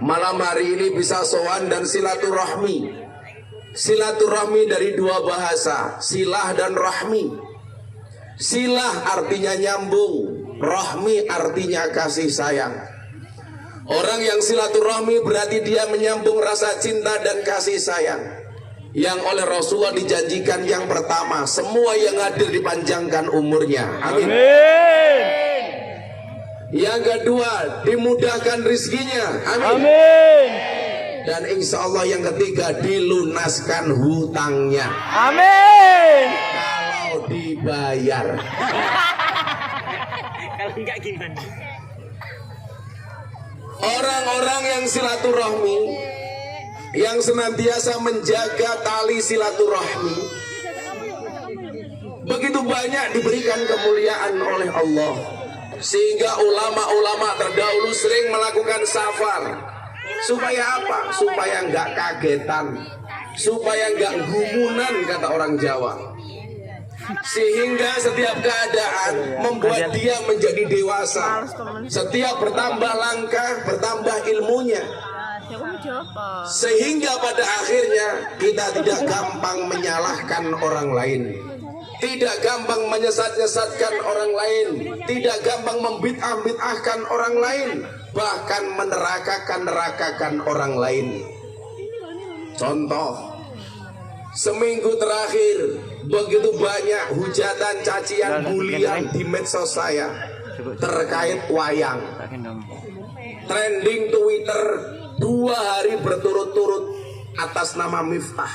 malam hari ini bisa sowan dan silaturahmi. Silaturahmi dari dua bahasa, silah dan rahmi. Silah artinya nyambung, rahmi artinya kasih sayang. Orang yang silaturahmi berarti dia menyambung rasa cinta dan kasih sayang yang oleh Rasulullah dijanjikan. Yang pertama, semua yang hadir dipanjangkan umurnya. Amin. Yang kedua, dimudahkan rizkinya. Amin. Dan insya Allah yang ketiga, dilunaskan hutangnya. Amin. Kalau dibayar. Kalau enggak gimana? Orang-orang yang silaturahmi, yang senantiasa menjaga tali silaturahmi, begitu banyak diberikan kemuliaan oleh Allah. Sehingga ulama-ulama terdahulu sering melakukan safar. Supaya apa? Supaya enggak kagetan, supaya enggak gumunan, kata orang Jawa. Sehingga setiap keadaan membuat dia menjadi dewasa. Setiap bertambah langkah, bertambah ilmunya. Sehingga pada akhirnya kita tidak gampang menyalahkan orang lain, tidak gampang menyesat-nyesatkan orang lain, tidak gampang membid'ah-bid'ahkan orang lain, bahkan menerakakan orang lain. Contoh, seminggu terakhir begitu banyak hujatan, cacian, bulian di medsos saya terkait wayang. Trending Twitter 2 hari berturut-turut atas nama Miftah.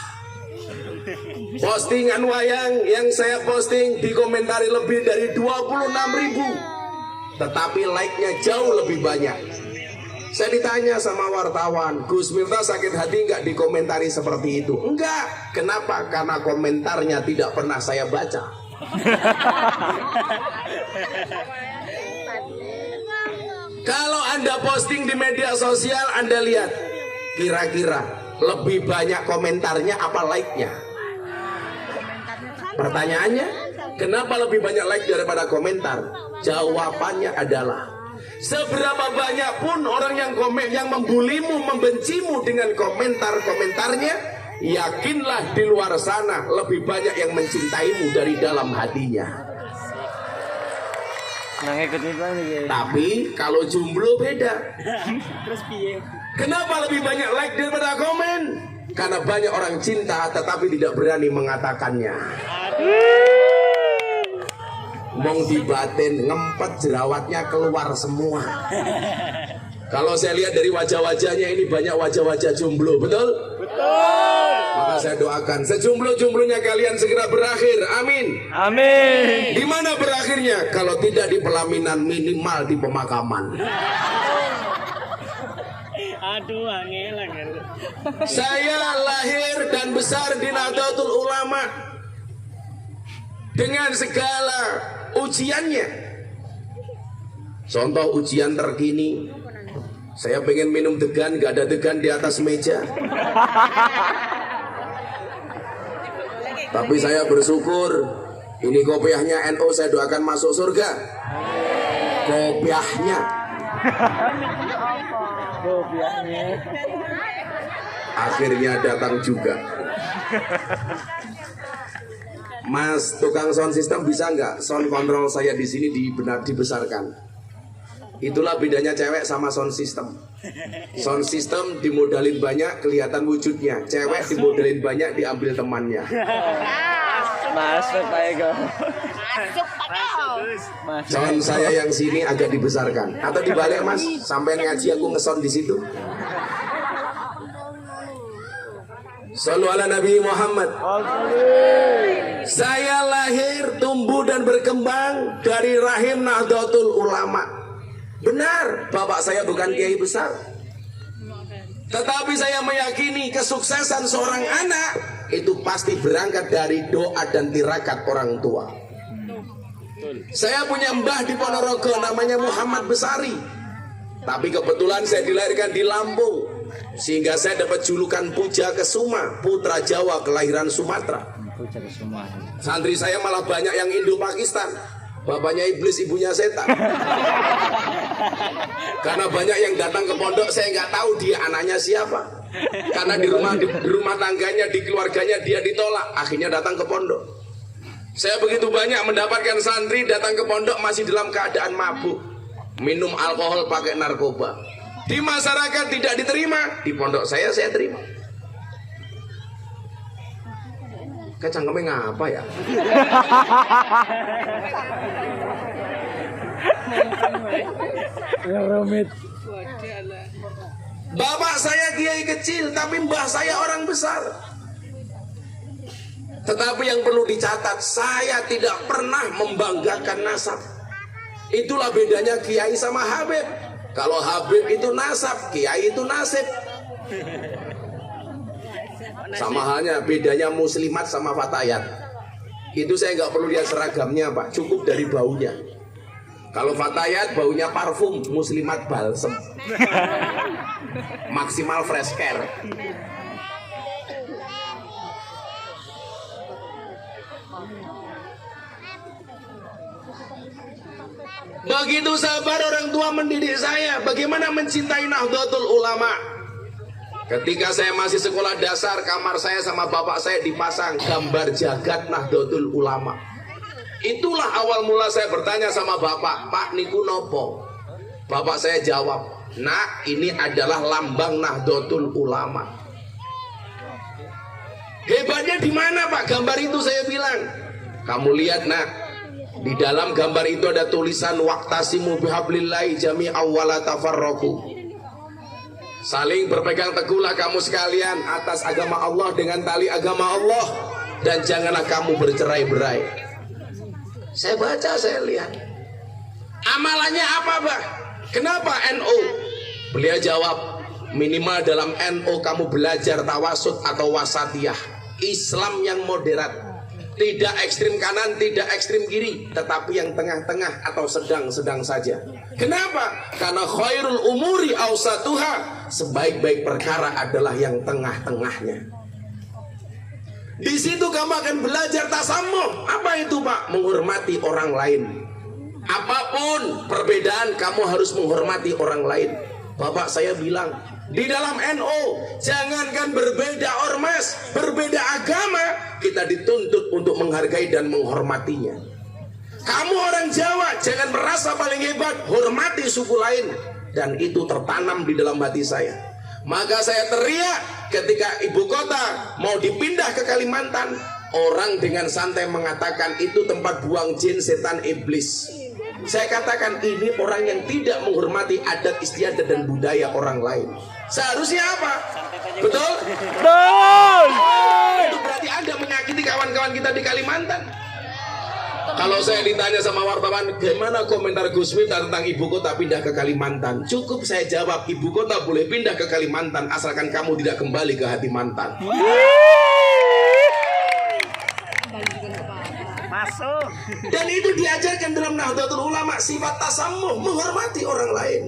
Postingan wayang yang saya posting dikomentari lebih dari 26.000, tetapi like-nya jauh lebih banyak. Saya ditanya sama wartawan, Gus Miftah sakit hati nggak dikomentari seperti itu? Enggak. Kenapa? Karena komentarnya tidak pernah saya baca. Kalau Anda posting di media sosial, Anda lihat kira-kira lebih banyak komentarnya apa like-nya? Pertanyaannya, kenapa lebih banyak like daripada komentar? Jawabannya adalah, seberapa banyak pun orang yang membulimu, membencimu dengan komentarnya, yakinlah di luar sana lebih banyak yang mencintaimu dari dalam hatinya. Tapi kalau jomblo beda. Kenapa lebih banyak like daripada komen? Karena banyak orang cinta tetapi tidak berani mengatakannya. Mong di batin ngempet, jerawatnya keluar semua. Kalau saya lihat dari wajah-wajahnya ini banyak wajah-wajah jomblo, betul? Betul. Maka saya doakan sejomblo-jomblonya kalian segera berakhir. Amin. Amin. Di mana berakhirnya? Kalau tidak di pelaminan, minimal di pemakaman. Aduh, angel. Saya lahir dan besar di Nahdlatul Ulama dengan segala ujiannya. Contoh ujian terkini, saya pengen minum degan, gak ada degan di atas meja. Tapi saya bersyukur, ini kopiahnya NU, saya doakan masuk surga. Kopiahnya. Akhirnya datang juga. Mas tukang sound system, bisa nggak sound control saya di sini dibesarkan? Itulah bedanya cewek sama sound system. Sound system dimodalin banyak, kelihatan wujudnya. Cewek dimodalin banyak, diambil temannya. Masuk Pak Ego. Sound saya yang sini agak dibesarkan. Atau dibalik Mas, sampai ngaji aku ngesound di situ. Shallu ala Nabi Muhammad. Saya lahir, tumbuh dan berkembang dari rahim Nahdlatul Ulama. Benar, bapak saya bukan kiai besar. Tetapi saya meyakini kesuksesan seorang anak itu pasti berangkat dari doa dan tirakat orang tua. Saya punya mbah di Ponorogo namanya Muhammad Besari. Tapi kebetulan saya dilahirkan di Lampung, sehingga saya dapat julukan Puja Kesuma, putra Jawa kelahiran Sumatera. Santri saya malah banyak yang Indo-Pakistan. Bapaknya iblis, ibunya setan. Karena banyak yang datang ke pondok, saya nggak tahu dia anaknya siapa. Karena di rumah tangganya, di keluarganya dia ditolak, akhirnya datang ke pondok. Saya begitu banyak mendapatkan santri datang ke pondok masih dalam keadaan mabuk, minum alkohol, pakai narkoba. Di masyarakat tidak diterima, di pondok saya terima. Kecangkemnya ngapa ya? Rumit. Bapak saya kiai kecil, tapi mbah saya orang besar. Tetapi yang perlu dicatat, saya tidak pernah membanggakan nasab. Itulah bedanya kiai sama habib. Kalau habib itu nasab, kiai itu nasib. Sama halnya bedanya muslimat sama fatayat. Itu saya nggak perlu lihat seragamnya Pak, cukup dari baunya. Kalau fatayat baunya parfum, muslimat balsem. Maksimal fresh care. Begitu sabar orang tua mendidik saya bagaimana mencintai Nahdlatul Ulama. Ketika saya masih sekolah dasar, kamar saya sama bapak saya dipasang gambar jagat Nahdlatul Ulama. Itulah awal mula saya bertanya sama bapak, Pak niku nopo? Bapak saya jawab, nak ini adalah lambang Nahdlatul Ulama. Hebatnya di mana Pak gambar itu? Saya bilang, kamu lihat nak, di dalam gambar itu ada tulisan waqtasimu bihablillahi jami'an wa la tafarraqu. Saling berpegang teguhlah kamu sekalian atas agama Allah dengan tali agama Allah, dan janganlah kamu bercerai-berai. Saya baca, saya lihat. Amalannya apa, Bah? Kenapa NU? Beliau jawab, minimal dalam NU kamu belajar tawasud atau wasatiyah, Islam yang moderat. Tidak ekstrim kanan, tidak ekstrim kiri, tetapi yang tengah-tengah atau sedang-sedang saja. Kenapa? Karena khairul umuri awsatuha, sebaik-baik perkara adalah yang tengah-tengahnya. Di situ kamu akan belajar tasamuh. Apa itu Pak? Menghormati orang lain. Apapun perbedaan, kamu harus menghormati orang lain. Bapak saya bilang, di dalam NU jangankan berbeda ormas, berbeda agama, kita dituntut untuk menghargai dan menghormatinya. Kamu orang Jawa, jangan merasa paling hebat, hormati suku lain. Dan itu tertanam di dalam hati saya. Maka saya teriak ketika ibu kota mau dipindah ke Kalimantan, orang dengan santai mengatakan itu tempat buang jin, setan, iblis. Saya katakan ini orang yang tidak menghormati adat istiadat dan budaya orang lain. Seharusnya apa? Betul? Betul. Itu berarti Anda menyakiti kawan-kawan kita di Kalimantan. Kalau saya ditanya sama wartawan, gimana komentar Gus Miftah tentang ibu kota pindah ke Kalimantan? Cukup saya jawab, ibu kota boleh pindah ke Kalimantan asalkan kamu tidak kembali ke hati mantan. Masuk. Dan itu diajarkan dalam Nahdlatul Ulama, sifat tasamuh, menghormati orang lain.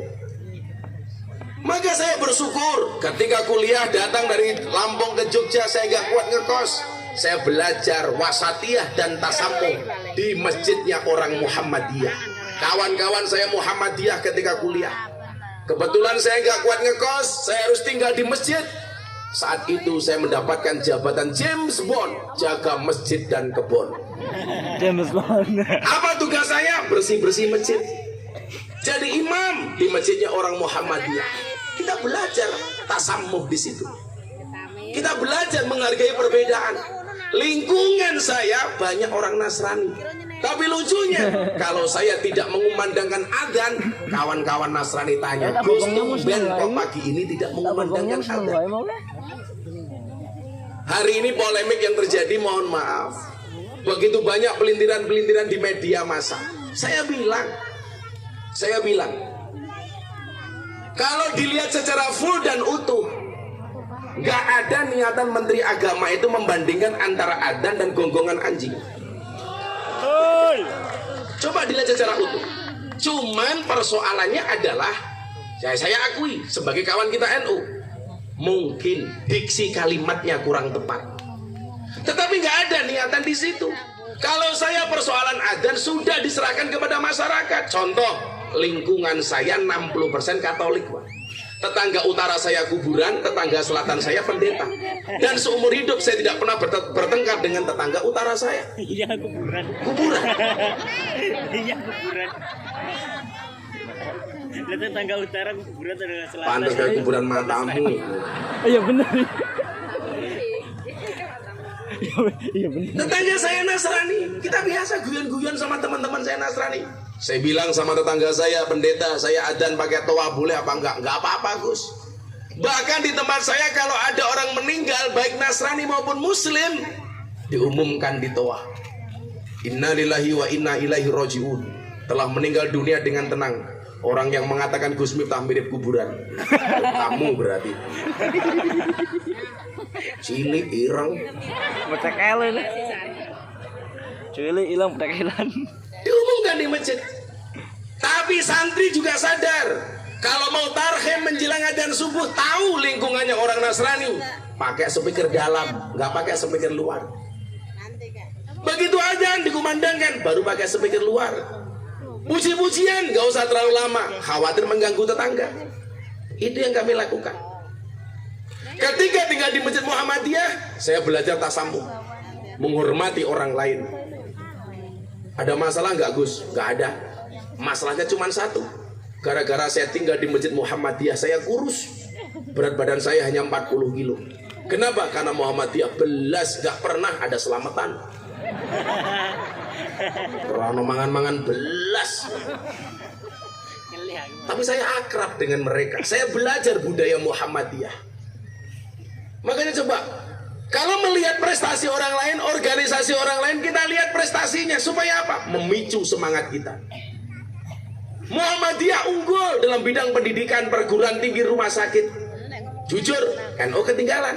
Maka saya bersyukur ketika kuliah datang dari Lampung ke Jogja, saya gak kuat ngekos. Saya belajar wasatiyah dan tasamuh di masjidnya orang Muhammadiyah. Kawan-kawan saya Muhammadiyah ketika kuliah. Kebetulan saya gak kuat ngekos, saya harus tinggal di masjid. Saat itu saya mendapatkan jabatan James Bond, jaga masjid dan kebun. James Bond. Apa tugas saya? Bersih-bersih masjid. Jadi imam di masjidnya orang Muhammadiyah. Kita belajar tasamuh di situ. Kita belajar menghargai perbedaan. Lingkungan saya banyak orang Nasrani. Tapi lucunya, kalau saya tidak mengumandangkan adzan, kawan-kawan Nasrani tanya, Gus, tumben kok pagi ini tidak mengumandangkan adzan? Hari ini polemik yang terjadi, mohon maaf, begitu banyak pelintiran-pelintiran di media massa. Saya bilang, kalau dilihat secara full dan utuh, gak ada niatan Menteri Agama itu membandingkan antara adzan dan gonggongan anjing. Coba dilihat secara utuh. Cuman persoalannya adalah, saya akui sebagai kawan kita NU, mungkin diksi kalimatnya kurang tepat. Tetapi nggak ada niatan di situ. Kalau saya persoalan adzan sudah diserahkan kepada masyarakat. Contoh, lingkungan saya 60% Katolik, Pak. Tetangga utara saya kuburan, tetangga selatan saya pendeta. Dan seumur hidup saya tidak pernah bertengkar dengan tetangga utara saya. Iya kuburan. Kuburan. Iya kuburan. Lihat tetangga utara kuburan tetangga selatan. Pantas kayak kuburan matamu. Iya benar. Iya benar. Tetangga saya Nasrani, kita biasa guyon-guyon sama teman-teman saya Nasrani. Saya bilang sama tetangga saya, pendeta, saya adzan pakai toa boleh apa enggak? Enggak apa-apa, Gus. Bahkan di tempat saya kalau ada orang meninggal, baik Nasrani maupun Muslim, diumumkan di toa. Inna lillahi wa inna ilaihi roji'un. Telah meninggal dunia dengan tenang. Orang yang mengatakan Gus Miftah mirip kuburan. Kamu berarti. Cilik ireng. Petekelan. Cilik hilang petekelan. Diumumkan di masjid. Tapi santri juga sadar kalau mau tarhem menjelang adzan subuh, tahu lingkungannya orang Nasrani, pakai speaker dalam, nggak pakai speaker luar. Begitu adzan dikumandangkan, baru pakai speaker luar. Puji-pujian nggak usah terlalu lama, khawatir mengganggu tetangga. Itu yang kami lakukan. Ketika tinggal di Masjid Muhammadiyah, saya belajar tasamuh, menghormati orang lain. Ada masalah nggak, Gus? Nggak ada. Masalahnya cuma satu. Gara-gara saya tinggal di Masjid Muhammadiyah, saya kurus. Berat badan saya hanya 40 kilo. Kenapa? Karena Muhammadiyah belas nggak pernah ada selamatan. Rano mangan-mangan belas. Tapi saya akrab dengan mereka. Saya belajar budaya Muhammadiyah. Makanya coba, kalau melihat prestasi orang lain, organisasi orang lain, kita lihat prestasinya. Supaya apa? Memicu semangat kita. Muhammadiyah unggul dalam bidang pendidikan, perguruan tinggi, rumah sakit. Jujur, NU ketinggalan.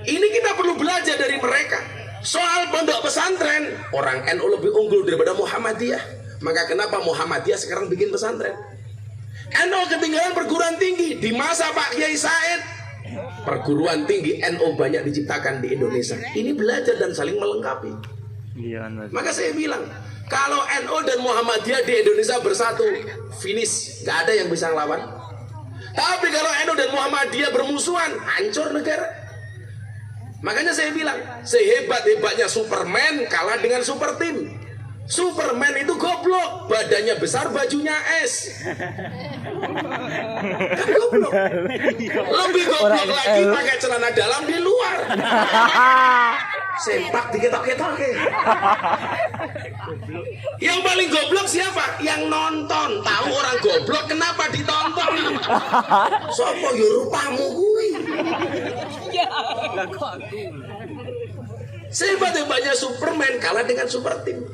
Ini kita perlu belajar dari mereka. Soal pondok pesantren, orang NU lebih unggul daripada Muhammadiyah. Maka kenapa Muhammadiyah sekarang bikin pesantren? NU ketinggalan perguruan tinggi. Di masa Pak Kiai Said, perguruan tinggi NU banyak diciptakan di Indonesia. Ini belajar dan saling melengkapi. Iya. Maka saya bilang, kalau NU dan Muhammadiyah di Indonesia bersatu, finish, nggak ada yang bisa ngelawan. Tapi kalau NU dan Muhammadiyah bermusuhan, hancur negara. Makanya saya bilang, sehebat-hebatnya Superman kalah dengan super team. Superman itu goblok, badannya besar, bajunya es. Kan goblok. Lebih goblok lagi pakai celana dalam di luar. Sempak diketok-ketok. Yang paling goblok siapa? Yang nonton. Tahu orang goblok kenapa ditonton? Sopo yo rupamu kuwi. Sehebat-hebatnya Superman kalah dengan super team.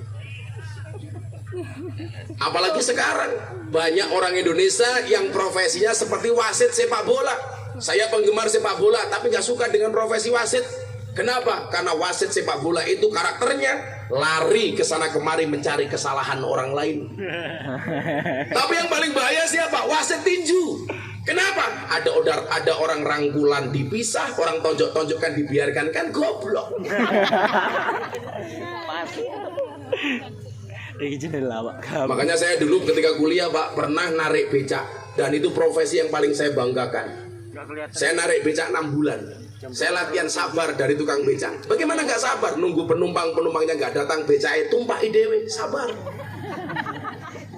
Apalagi sekarang banyak orang Indonesia yang profesinya seperti wasit sepak bola. Saya penggemar sepak bola tapi nggak suka dengan profesi wasit. Kenapa? Karena wasit sepak bola itu karakternya lari ke sana kemari mencari kesalahan orang lain. Tapi yang paling bahaya siapa? Wasit tinju. Kenapa? Ada orang rangkulan dipisah, orang tonjok-tonjokkan dibiarkan, kan goblok. Makanya saya dulu ketika kuliah Pak pernah narik becak, dan itu profesi yang paling saya banggakan. Saya narik becak 6 bulan. Saya latihan sabar dari tukang becak. Bagaimana nggak sabar? Nunggu penumpangnya nggak datang, becaknya tumpah idewe, sabar.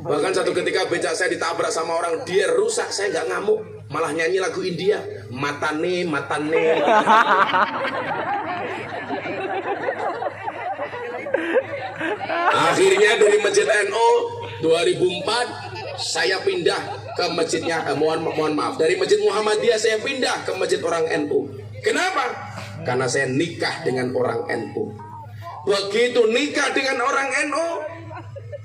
Bahkan satu ketika becak saya ditabrak sama orang, dia rusak, saya nggak ngamuk, malah nyanyi lagu India, matane, matane. Akhirnya dari Masjid NU 2004 saya pindah ke masjidnya, mohon maaf, dari Masjid Muhammadiyah saya pindah ke masjid orang NU. Kenapa? Karena saya nikah dengan orang NU. Begitu nikah dengan orang NU,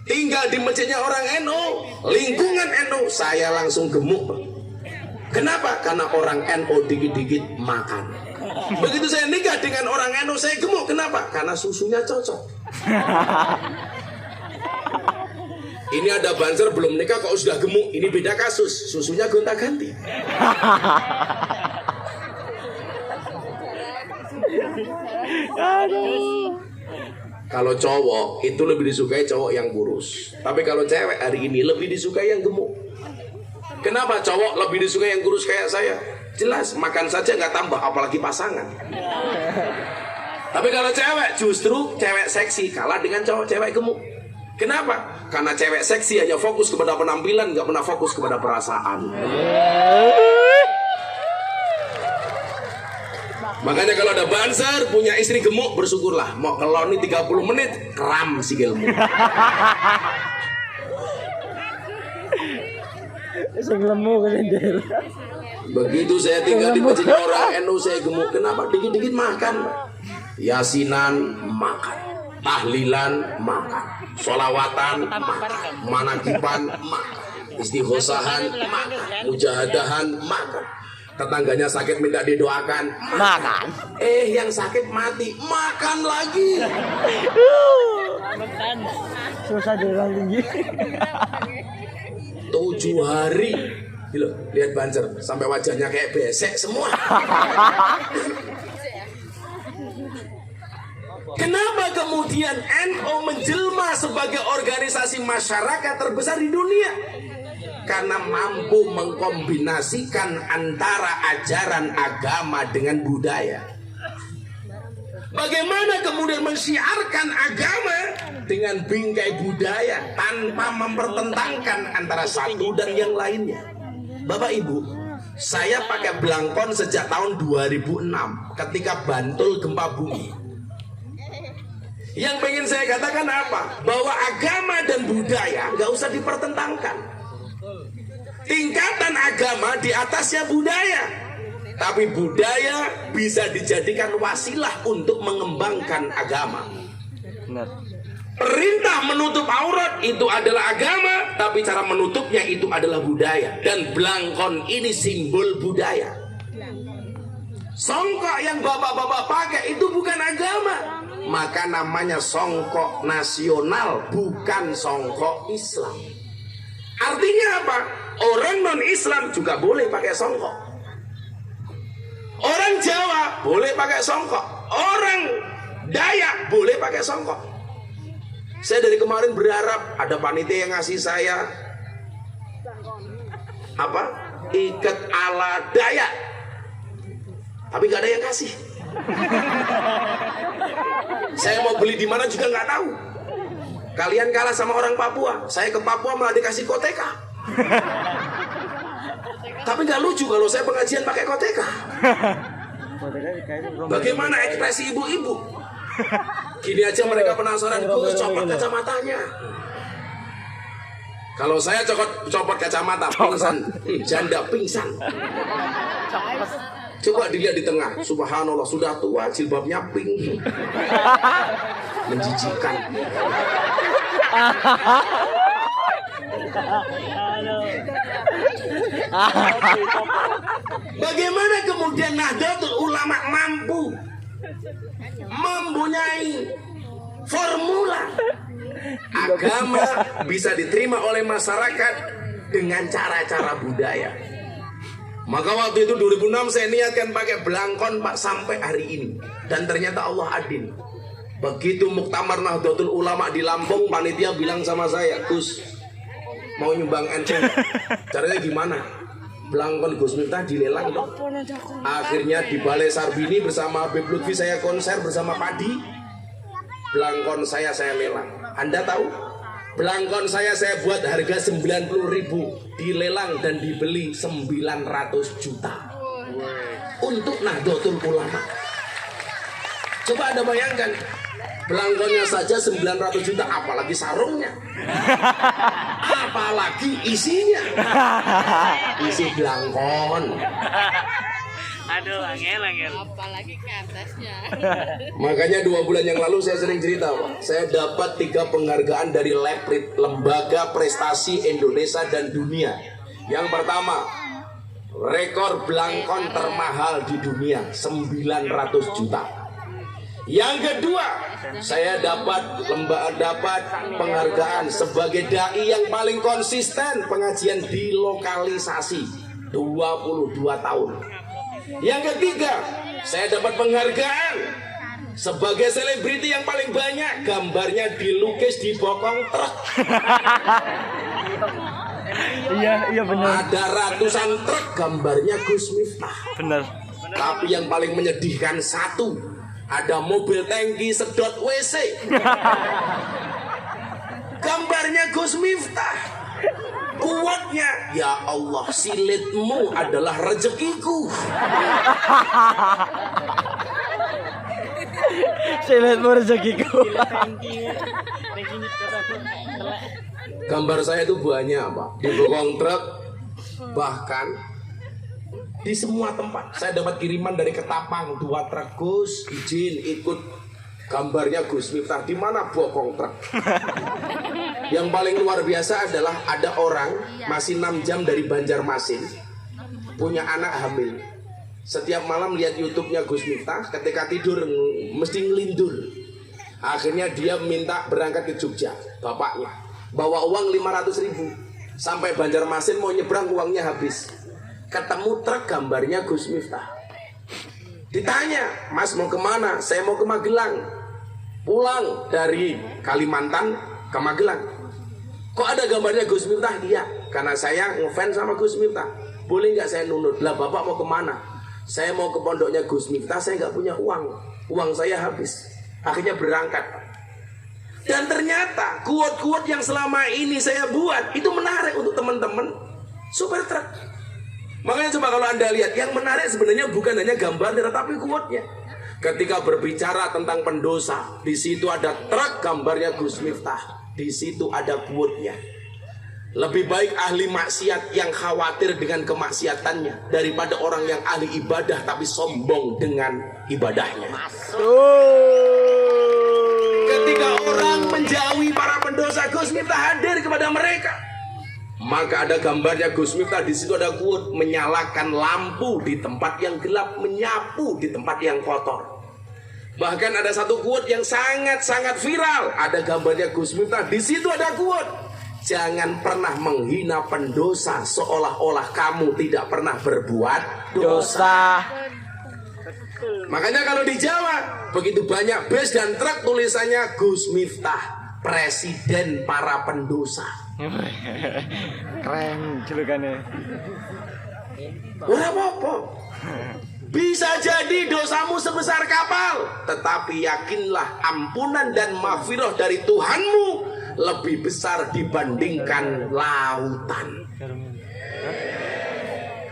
tinggal di masjidnya orang NU, lingkungan NU, saya langsung gemuk. Kenapa? Karena orang NU dikit-dikit makan. Begitu saya nikah dengan orang NU, saya gemuk. Kenapa? Karena susunya cocok. Ini ada banser belum nikah kok sudah gemuk. Ini beda kasus, susunya gonta-ganti. Kalau cowok itu lebih disukai cowok yang kurus. Tapi kalau cewek hari ini lebih disukai yang gemuk. Kenapa cowok lebih disukai yang kurus kayak saya? Jelas, makan saja nggak tambah, apalagi pasangan. Tapi kalau cewek, justru cewek seksi kalah dengan cewek gemuk. Kenapa? Karena cewek seksi hanya fokus kepada penampilan, nggak pernah fokus kepada perasaan. Makanya kalau ada banser punya istri gemuk, bersyukurlah. Mau keloni 30 menit kram sikilmu. Sing lemu kesender. Begitu saya tinggal di masjid orang NU, saya gemuk. Kenapa? Dikit-dikit makan. Yasinan makan, tahlilan makan, sholawatan makan, manakiban makan, istighosahan makan, mujahadahan makan. Tetangganya sakit minta didoakan makan. Yang sakit mati makan lagi. Susah jalan tinggi. 7 hari. Loh, lihat banser sampai wajahnya kayak besek semua. Kenapa kemudian NU menjelma sebagai organisasi masyarakat terbesar di dunia? Karena mampu mengkombinasikan antara ajaran agama dengan budaya. Bagaimana kemudian mensyiarkan agama dengan bingkai budaya tanpa mempertentangkan antara satu dan yang lainnya. Bapak Ibu, saya pakai belangkon sejak tahun 2006 ketika Bantul gempa bumi. Yang pengen saya katakan apa? Bahwa agama dan budaya nggak usah dipertentangkan. Tingkatan agama di atasnya budaya, tapi budaya bisa dijadikan wasilah untuk mengembangkan agama. Benar. Perintah menutup aurat itu adalah agama, tapi cara menutupnya itu adalah budaya. Dan belangkon ini simbol budaya. Songkok yang bapak-bapak pakai itu bukan agama, maka namanya songkok nasional, bukan songkok Islam. Artinya apa? Orang non-Islam juga boleh pakai songkok. Orang Jawa boleh pakai songkok. Orang Dayak boleh pakai songkok. Saya dari kemarin berharap ada panitia yang ngasih saya apa? Ikat ala Dayak. Tapi gak ada yang kasih. Saya mau beli di mana juga nggak tahu. Kalian kalah sama orang Papua. Saya ke Papua malah dikasih koteka. Tapi nggak lucu kalau saya pengajian pakai koteka. Bagaimana ekspresi ibu-ibu? Gini aja mereka penasaran. Gue copot kacamatanya. Kalau saya copot kacamata, pingsan. Janda pingsan. Coba dilihat di tengah. Subhanallah, sudah tua, jilbabnya pink. Menjijikan. Bagaimana kemudian Nahdlatul Ulama mampu mempunyai formula agama bisa diterima oleh masyarakat dengan cara-cara budaya? Maka waktu itu 2006 saya niatkan pakai belangkon Pak sampai hari ini. Dan ternyata Allah adil. Begitu muktamar Nahdlatul Ulama di Lampung, panitia bilang sama saya, Gus, mau nyumbang NU, caranya gimana? Belangkon Gus Miftah dilelang dong. Akhirnya di Balai Sarbini bersama Habib Lutfi saya konser bersama Padi. Belangkon saya lelang. Anda tahu? Belangkon saya buat harga 90.000, dilelang dan dibeli 900 juta untuk Nahdlatul Ulama. Coba Anda bayangkan, belangkonnya saja 900 juta, apalagi sarungnya, apalagi isinya, isi belangkon. Aduh, angel. Apalagi ke atasnya. Makanya 2 bulan yang lalu saya sering cerita, Pak. Saya dapat 3 penghargaan dari LEPRID, Lembaga Prestasi Indonesia dan Dunia. Yang pertama, rekor belangkon termahal di dunia, 900 juta. Yang kedua, saya dapat penghargaan sebagai dai yang paling konsisten pengajian di lokalisasi, 22 tahun. Yang ketiga, saya dapat penghargaan Sebagai selebriti yang paling banyak, gambarnya dilukis di bokong truk. Iya benar. Ada ratusan truk gambarnya Gus Miftah. Benar. Tapi yang paling menyedihkan satu, ada mobil tangki sedot WC. Gambarnya Gus Miftah. Kuatnya, ya Allah, silitmu adalah rezekiku. Silitmu rezekiku. Gambar saya itu banyak, Pak. Di bokong truk, bahkan di semua tempat. Saya dapat kiriman dari Ketapang, 2 truk. Gus, izin ikut gambarnya Gus Miftah. Di mana bokong truk? Yang paling luar biasa adalah ada orang masih 6 jam dari Banjarmasin, punya anak hamil. Setiap malam lihat YouTube-nya Gus Miftah, ketika tidur mesti ngelindur. Akhirnya dia minta berangkat ke Jogja, bapaknya bawa uang 500.000. Sampai Banjarmasin mau nyebrang, uangnya habis. Ketemu truk gambarnya Gus Miftah. Ditanya, Mas mau kemana? Saya mau ke Magelang. Pulang dari Kalimantan ke Magelang. Kok ada gambarnya Gus Miftah? Iya, karena saya ngefans sama Gus Miftah. Boleh nggak saya nunut? Lah bapak mau kemana? Saya mau ke pondoknya Gus Miftah, saya nggak punya uang. Uang saya habis. Akhirnya berangkat. Dan ternyata quote-quote yang selama ini saya buat itu menarik untuk teman-teman supir truk. Makanya coba kalau Anda lihat, yang menarik sebenarnya bukan hanya gambarnya tetapi quote-nya. Ketika berbicara tentang pendosa, di situ ada truk gambarnya Gus Miftah, di situ ada quote-nya. Lebih baik ahli maksiat yang khawatir dengan kemaksiatannya daripada orang yang ahli ibadah tapi sombong dengan ibadahnya. Ketika orang menjauhi para pendosa, Gus Miftah hadir kepada mereka. Maka ada gambarnya Gus Miftah, di situ ada quote, menyalakan lampu di tempat yang gelap, menyapu di tempat yang kotor. Bahkan ada satu quote yang sangat-sangat viral, ada gambarnya Gus Miftah, di situ ada quote, jangan pernah menghina pendosa seolah-olah kamu tidak pernah berbuat dosa. Makanya kalau di Jawa begitu banyak bus dan truk tulisannya Gus Miftah, presiden para pendosa. Keren julukannya. Ora apa-apa. Bisa jadi dosamu sebesar kapal, tetapi yakinlah ampunan dan maghfirah dari Tuhanmu lebih besar dibandingkan lautan.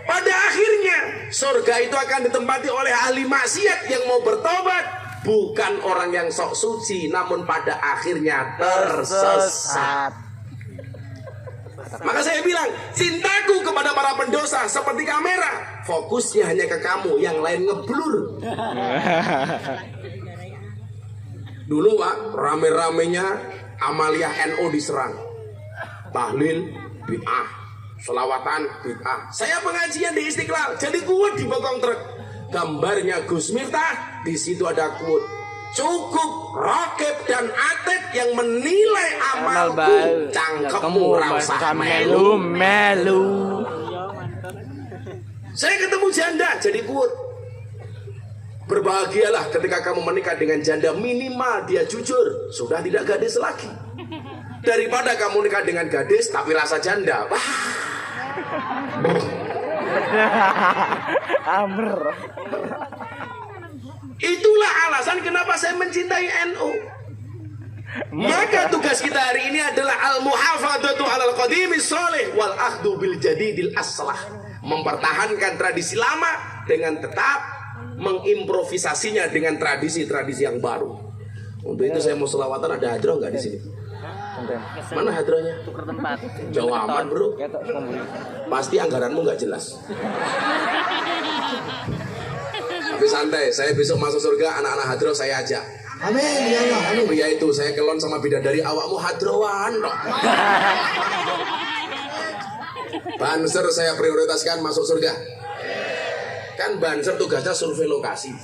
Pada akhirnya surga itu akan ditempati oleh ahli maksiat yang mau bertobat, bukan orang yang sok suci, namun pada akhirnya tersesat. Maka saya bilang, cintaku kepada para pendosa seperti kamera, fokusnya hanya ke kamu, yang lain ngeblur. Dulu Pak, rame-ramenya Amalia NO diserang, tahlil bid'ah, selawatan bid'ah. Saya pengajian di Istiqlal, jadi kuat di bokong truk. Gambarnya Gus Miftah, di situ ada quote, cukup Rokib dan Atib yang menilai amalku, cangkemmu rasa melu. Saya ketemu janda, jadi quote, berbahagialah ketika kamu menikah dengan janda, minimal dia jujur, sudah tidak gadis lagi. Daripada kamu nikah dengan gadis tapi rasa janda. Amr. Itulah alasan kenapa saya mencintai NU. Maka tugas kita hari ini adalah al-muhafadzatu 'alal qadimis shalih wal akhdhu bil jadidil aslah. Mempertahankan tradisi lama dengan tetap mengimprovisasinya dengan tradisi-tradisi yang baru. Untuk itu saya mau selawatan, ada hadroh nggak di sini? Mana hadrohnya? Tuker tempat. Jauh amat bro. Pasti anggaranmu nggak jelas. Tapi santai, saya besok masuk surga, anak-anak hadroh saya ajak. Amin ya Allah. Amin. Ya itu saya kelon sama bidadari, awakmu hadrowan dong. Banser saya prioritaskan masuk surga. Kan Banser tugasnya survei lokasi.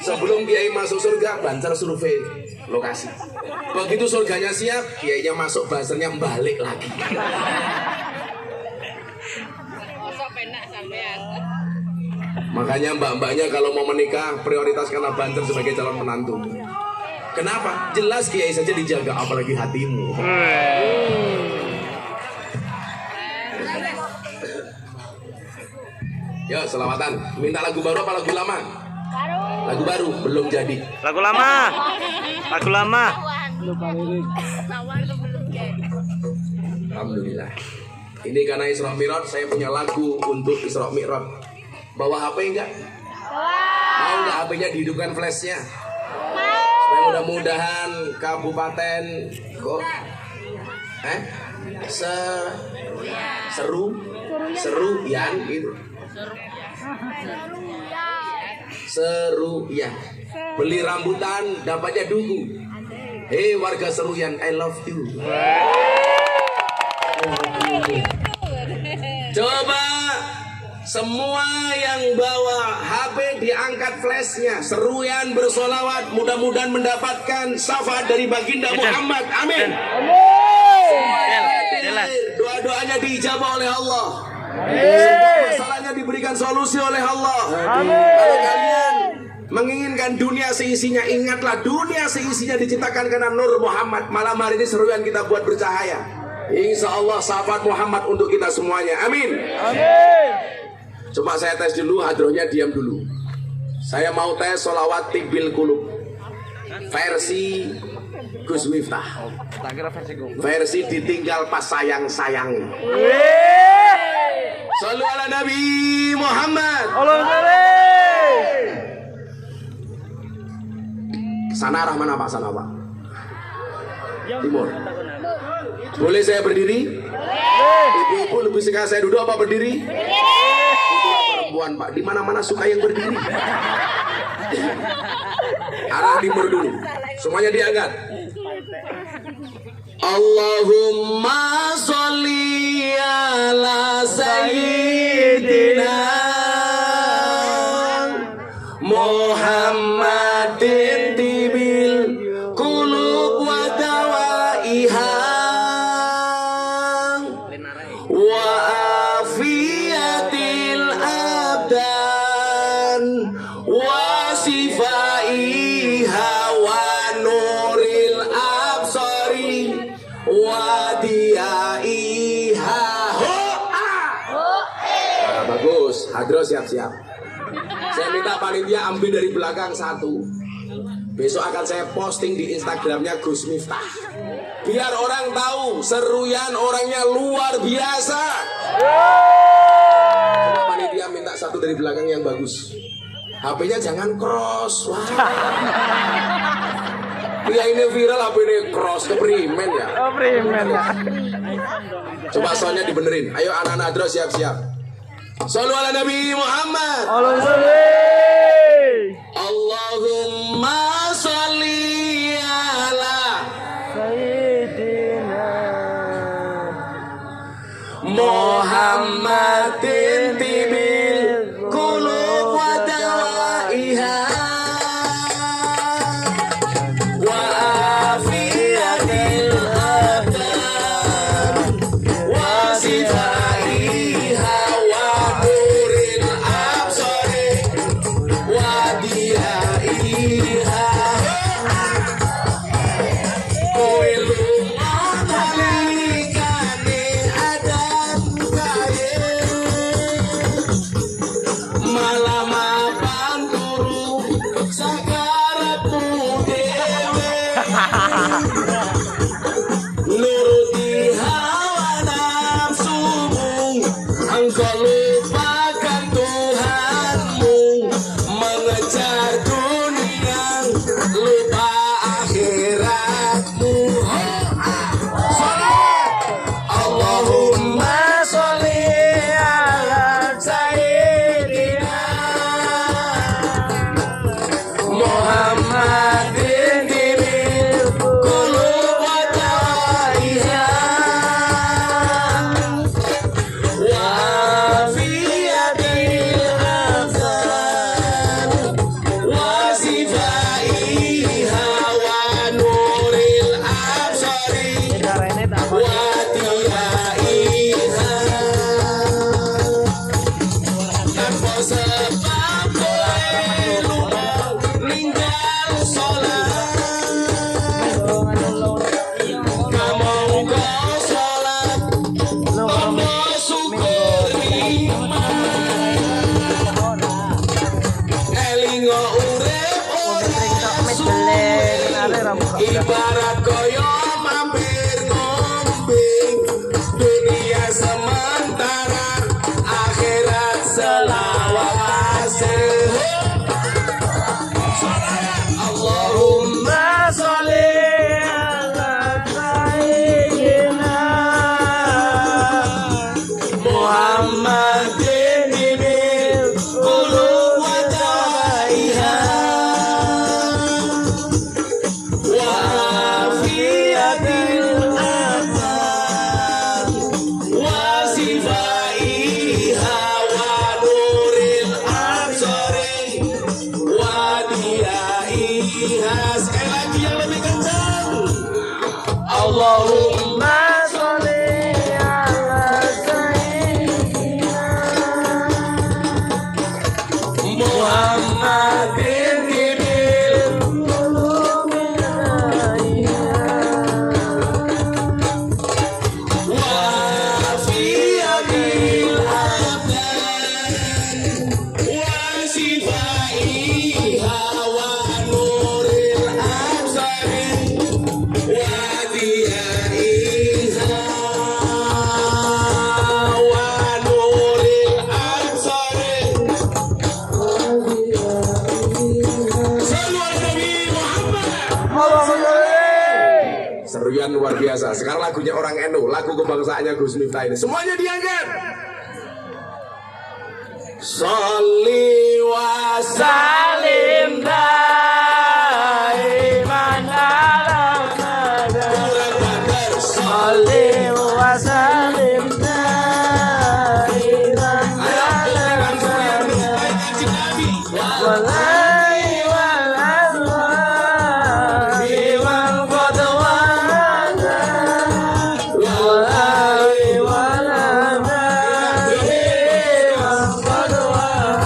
Sebelum kiai masuk surga, Banser survei lokasi. Begitu surganya siap, kiainya masuk, Bansernya balik lagi. Mosok penak sampean. Makanya mbak-mbaknya kalau mau menikah prioritaskanlah Banter sebagai calon menantu. Kenapa? Jelas kiai saja dijaga, apalagi hatimu. Yo, selamatan. Minta lagu baru apa lagu lama? Lagu baru belum jadi. Lagu lama. Lagu lama. Alhamdulillah. Ini karena Isra Mi'raj, saya punya lagu untuk Isra Mi'raj. Bawa HP enggak? Mau nggak HP-nya dihidupkan flashnya? Supaya mudah-mudahan kabupaten kok seruyan gitu. Seruyan. Beli rambutan dapatnya duku. Hei warga Seruyan, I love you. Coba semua yang bawa HP diangkat flashnya. Seruyan bersolawat, mudah-mudahan mendapatkan syafaat dari baginda Muhammad. Amin. Doa-doanya diijabah oleh Allah. Semua masalahnya diberikan solusi oleh Allah. Kalau kalian menginginkan dunia seisinya, ingatlah dunia seisinya diciptakan karena Nur Muhammad. Malam hari ini Seruyan kita buat bercahaya. Insya Allah syafaat Muhammad untuk kita semuanya. Amin. Coba saya tes dulu, hadrohnya diam dulu. Saya mau tes sholawat tibil kulub versi Gus Miftah. Versi ditinggal pas sayang-sayang. Shollu ala Nabi Muhammad. Sana arah mana Pak? Sana Pak? Timur. Boleh saya berdiri? Ibu-ibu lebih suka saya duduk apa berdiri? Perempuan Pak, di mana-mana suka yang berdiri. Arah timur dulu. Semuanya diangkat. Allahumma sholli ala sayyidina Muhammadin tibil qulub wa dawaiha wa afiyatil abdan wa sifaiha wa nuril absari wa diyaiha. Bagus, hadro siap-siap. Saya minta panitia ambil dari belakang satu. Besok akan saya posting di Instagramnya Gus Miftah. Biar orang tahu Seruyan orangnya luar biasa. Coba panitia minta satu dari belakang yang bagus. HP-nya jangan cross. Wah. Ya ini viral HP ini cross keprimen ya. Coba soalnya dibenerin. Ayo anak-anak Adro siap-siap. Shollu ala Nabi Muhammad. Allahumma sholli ala Muhammadin tibil qulub wa dawaiha wa afiyatil abdan wa sifaiha wa nuril absari wa diyaiha kuilum atalikani adan kaya malamapan turu sakarapmu dewe nuruti hawa nafsumu engkau lupakan Tuhanmu mengejar dunia lupa akhiratmu. Allahumma sholli ala sayyidina Ibarat koyo mampir ngombing, dunia sementara, akhirat selawase. Allahumma sholli ala sayyidina Muhammadin bil qulub wa daiha wa afiyatil abad wa sifaiha wa nuril absari wa diyaiha. Sekali lagi yang lebih kencang. Allahumma sholli ala sayyidina Muhammadin bil qulubi wa afiyatil abdan wa sifaiha wa nuril absari wa diyaiha wa nuril absari. Sallu ala Nabi Muhammad. Seruan luar biasa. Sekarang lagunya orang NU, lagu kebangsaannya Gus Miftah ini. Semuanya diangkat. Sholli wa salim daiman ala nabi. Sholli wa salim daiman ala nabi. Walai wal azwaji wal qadwana. Walai wal azwaji wal qadwana.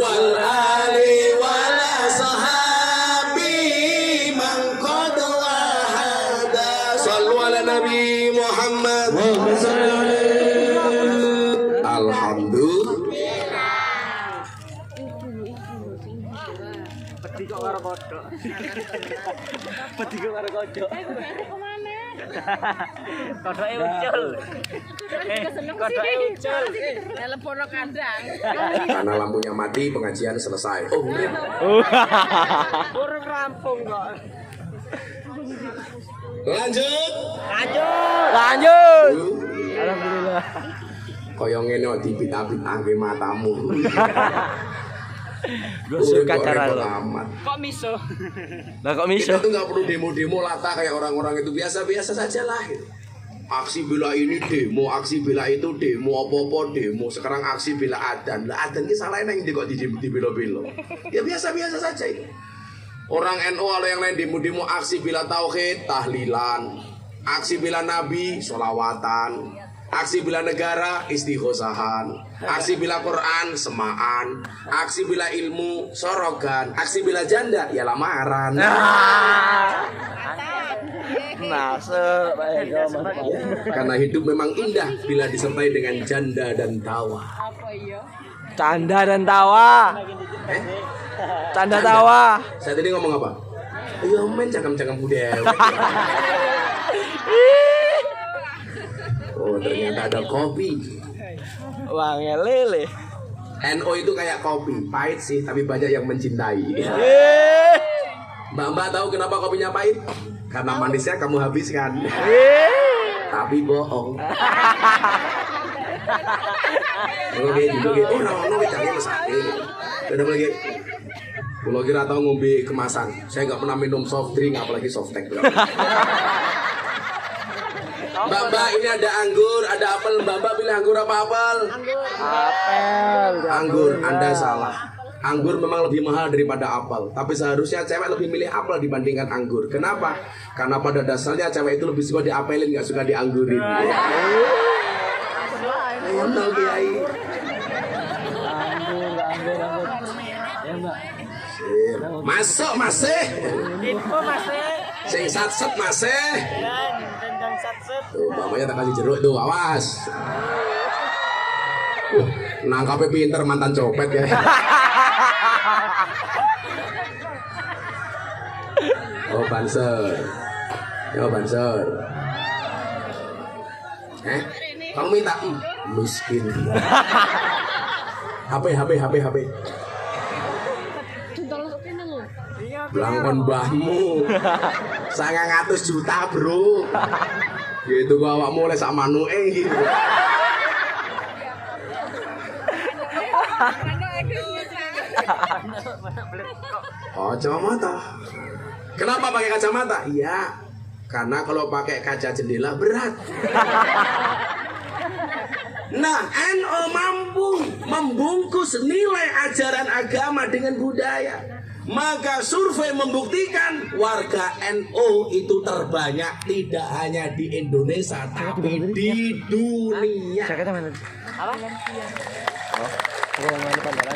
wal ali wal ashabi man qad wahada. Shallu ala Nabi Muhammad. Alhamdulillah. Peti kok karo kodok. Peti kok karo kodok. Kemana? Kodoke ucul. Kodoke ucul. Telepono kandang. Karena lampunya mati, pengajian selesai. Oh, Kurang rampung kok. lanjut. Lanjut. Alhamdulillah. Kaya ngene kok dipit-pitake matamu. Gue suka Kok cara repot lo. amat. Kok miso? Lah kok miso? Kita tuh nggak perlu demo-demo lata kayak orang-orang itu, biasa-biasa saja lah. Aksi bela ini demo, aksi bela itu demo, apa-apa demo. Sekarang aksi bela adan. Lah adan ini salah yang kok di belo-belo. Ya biasa-biasa saja itu. Orang NU kalau yang lain demo-demo aksi bela tauhid, tahlilan. Aksi bela nabi, sholawatan. Aksi bela negara, istighosahan. Aksi bela Quran, semaan. Aksi bela ilmu, sorogan. Aksi bela janda, ya lamaran. Masuk. Karena hidup memang indah bila disertai dengan janda dan tawa. Apa iya? Canda dan tawa. Canda tawa. Saya tadi ngomong apa? Iya men, cakam-cakam budaya. Oh ternyata ada kopi. Wangnya lele. NO itu kayak kopi, pahit sih tapi banyak yang mencintai. Mbak tahu kenapa kopinya pahit? Karena manisnya kamu habiskan. Tapi bohong. Oke, oh no, jangan mesake. Udah lagi. Kalau kira tahu ngombe kemasan, saya nggak pernah minum soft drink apalagi soft teh. Mbak, ini ada anggur, ada apel. Mbak pilih anggur apa apel? Apel. Anggur, Anda salah. Anggur memang lebih mahal daripada apel. Tapi seharusnya cewek lebih milih apel dibandingkan anggur. Kenapa? Karena pada dasarnya cewek itu lebih suka diapelin, nggak suka dianggurin. Ngono Kiai. Anggur. Ya mbak. Masuk masih. Info masih. Sing satset masih. Tendang satset. Tuh, mamanya tak kasih jeruk tuh, awas. Nangkapnya pinter mantan copet ya. Oh banser. Ya banser. Kamu minta miskin. HP. Belangkon mbahmu. 900 juta, Bro. Gitu kok awakmu oleh sak manuke gitu. Kacamata. Kenapa pakai kacamata? Iya, karena kalau pakai kaca jendela berat. Nah, NO mampu membungkus nilai ajaran agama dengan budaya. Maka survei membuktikan warga NO itu terbanyak tidak hanya di Indonesia tapi di dunia. Jaketnya mana? Apa? Oh, mana pandaran?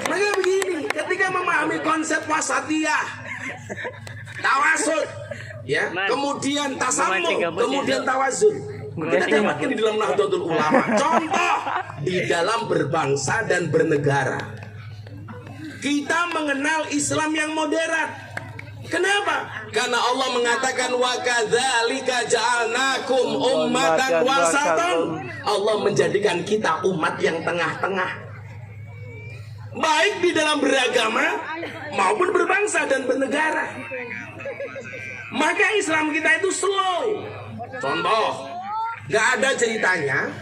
Maka begini, ketika memahami konsep wasatiyah, tawasud, ya, kemudian tasammum, kemudian tawazun, kita dapatkan di dalam Nahdlatul Ulama. Contoh di dalam berbangsa dan bernegara. Kita mengenal Islam yang moderat. Kenapa? Karena Allah mengatakan wa kadzalika ja'alnakum ummatan wasatan. Allah menjadikan kita umat yang tengah-tengah. Baik di dalam beragama maupun berbangsa dan bernegara. Maka Islam kita itu slow. Contoh, gak ada ceritanya